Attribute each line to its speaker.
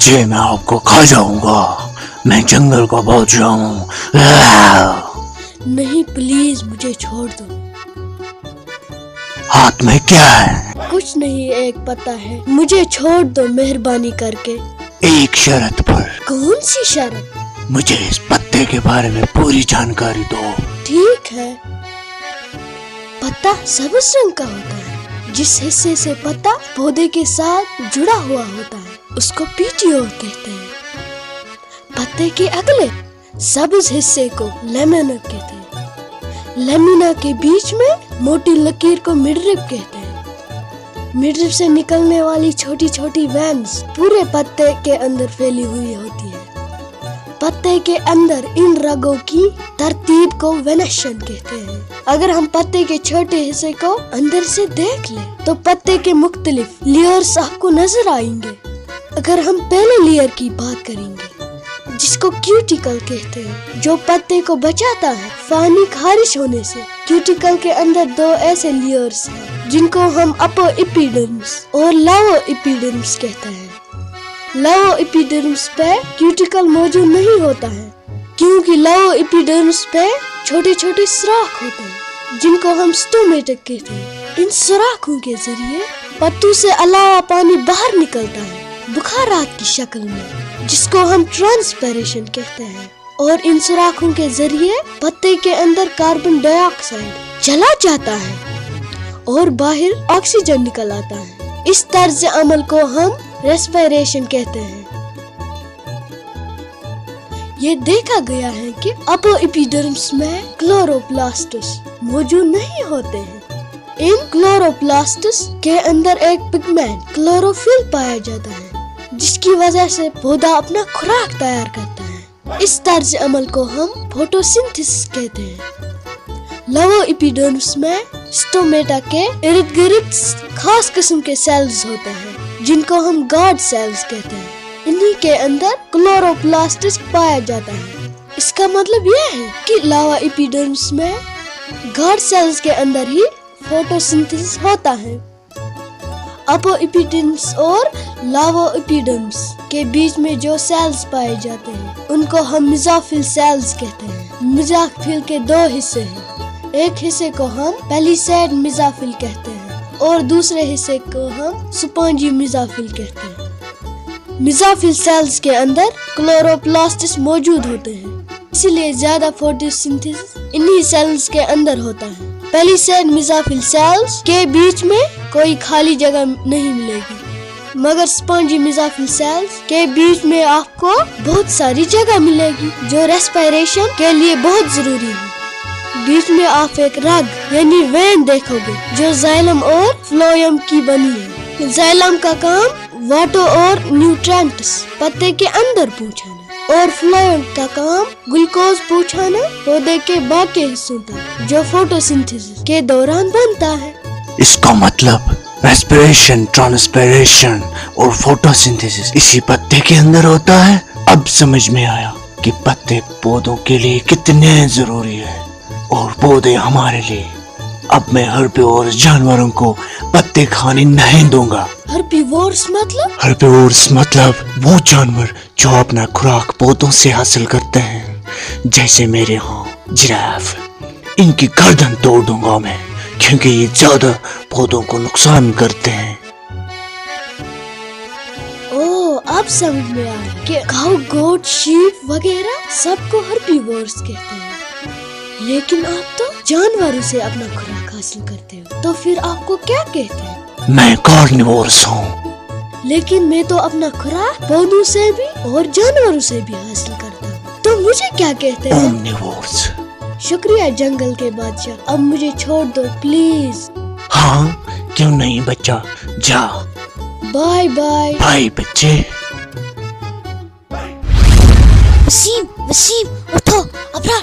Speaker 1: बच्चे, मैं आपको खा जाऊंगा। मैं जंगल का बादशाह हूँ।
Speaker 2: नहीं प्लीज मुझे छोड़ दो।
Speaker 1: हाथ में क्या है?
Speaker 2: कुछ नहीं, एक पत्ता है, मुझे छोड़ दो मेहरबानी करके।
Speaker 1: एक शर्त पर।
Speaker 2: कौन सी शर्त?
Speaker 1: मुझे इस पत्ते के बारे में पूरी जानकारी दो।
Speaker 2: ठीक है। पत्ता सब्ज रंग का होता है। जिस हिस्से से पत्ता पौधे के साथ जुड़ा हुआ होता है उसको पीटियोल कहते हैं। पत्ते के अगले सब्ज हिस्से को लेमिना कहते हैं। लेमिना के बीच में मोटी लकीर को मिडरिप कहते हैं। मिडरिप से निकलने वाली छोटी छोटी वेन्स पूरे पत्ते के अंदर फैली हुई होती है। पत्ते के अंदर इन रगों की तरतीब को वेनेशन कहते हैं। अगर हम पत्ते के छोटे हिस्से को अंदर से देख लें तो पत्ते के मुख्तलिफ लेयर्स आपको नजर आएंगे। अगर हम पहले लेयर की बात करेंगे जिसको क्यूटिकल कहते हैं, जो पत्ते को बचाता है पानी खारिश होने से। क्यूटिकल के अंदर दो ऐसे लेयर्स हैं जिनको हम अपर एपिडर्मिस और लोअर एपिडर्मिस कहते हैं। लोअर एपिडर्मिस पे क्यूटिकल मौजूद नहीं होता है क्योंकि लोअर एपिडर्मिस पे छोटे छोटे सुराख होते हैं जिनको हम स्टोमेटा कहते हैं। इन सुराखों के जरिए पत्तों से अलावा पानी बाहर निकलता है बुखारात की शक्ल में, जिसको हम ट्रांसपिरेशन कहते हैं। और इन सुराखों के जरिए पत्ते के अंदर कार्बन डाइऑक्साइड चला जाता है और बाहर ऑक्सीजन निकल आता है। इस तर्ज अमल को हम रेस्पिरेशन कहते हैं। ये देखा गया है कि अपर एपिडर्मिस में क्लोरोप्लास्ट्स मौजूद नहीं होते हैं। इन क्लोरोप्लास्ट्स के अंदर एक पिगमेंट क्लोरोफिल पाया जाता है जिसकी वजह से पौधा अपना खुराक तैयार करता है। इस तर्ज अमल को हम फोटोसिंथेसिस कहते हैं। लोअर एपिडर्मिस में स्टोमेटा के इर्द गिर्द खास किस्म के सेल्स होते हैं जिनको हम गार्ड सेल्स कहते हैं। इन्हीं के अंदर क्लोरोप्लास्ट्स पाया जाता है। इसका मतलब यह है कि लोअर एपिडर्मिस में गार्ड सेल्स के अंदर ही फोटोसिंथेसिस होता है। अपर एपिडर्मिस और लोअर एपिडर्मिस के बीच में जो सेल्स पाए जाते हैं उनको हम मेसोफिल सेल्स कहते हैं। मेसोफिल के दो हिस्से हैं। एक हिस्से को हम पेलिसेड मेसोफिल कहते हैं और दूसरे हिस्से को हम स्पॉन्जी मेसोफिल कहते हैं। मेसोफिल सेल्स के अंदर क्लोरोप्लास्ट्स मौजूद होते हैं, इसलिए ज्यादा फोटोसिंथेसिस इन्हीं सेल्स के अंदर होता है। पेलिसेड मेसोफिल सेल्स के बीच में कोई खाली जगह नहीं मिलेगी, मगर स्पॉन्जी मेसोफिल सेल्स के बीच में आपको बहुत सारी जगह मिलेगी जो रेस्पिरेशन के लिए बहुत जरूरी है। बीच में आप एक रग यानी वेन देखोगे जो जाइलम और फ्लोएम की बनी है। जाइलम का काम वाटर और न्यूट्रिएंट्स पत्ते के अंदर पहुंचाना और फ्लोएम का काम ग्लूकोज पहुंचाना पौधे के बाकी हिस्सों तक जो फोटोसिंथेसिस के दौरान बनता है।
Speaker 1: इसका मतलब रेस्पिरेशन, ट्रांसपिरेशन और फोटोसिंथेसिस इसी पत्ते के अंदर होता है। अब समझ में आया कि पत्ते पौधों के लिए कितने जरूरी है और पौधे हमारे लिए। अब मैं हर्बीवोरस जानवरों को पत्ते खाने नहीं दूंगा।
Speaker 2: हर्बीवोरस मतलब?
Speaker 1: हर्बीवोरस मतलब वो जानवर जो अपना खुराक पौधों से हासिल करते हैं, जैसे मेरे यहाँ जिराफ। इनकी गर्दन तोड़ दूंगा मैं क्योंकि ये ज्यादा पौधों को नुकसान करते हैं।
Speaker 2: ओह, अब समझ में आया कि काऊ, गोट, शीप वगैरह सबको हर्बीवोरस कहते हैं। लेकिन आप तो जानवरों से अपना खुराक हासिल करते हो, तो फिर आपको क्या कहते हैं?
Speaker 1: मैं कार्निवोरस हूँ।
Speaker 2: लेकिन मैं तो अपना खुराक पौधों से भी और जानवरों से भी हासिल करता हूँ, तो मुझे क्या कहते हैं?
Speaker 1: ओमनिवोरस।
Speaker 2: शुक्रिया जंगल के बादशाह, अब मुझे छोड़ दो प्लीज।
Speaker 1: हाँ, क्यों नहीं बच्चा, जा।
Speaker 2: Bye bye.
Speaker 1: बाय बच्चे।
Speaker 2: वसीम, वसीम उठो, अब्रा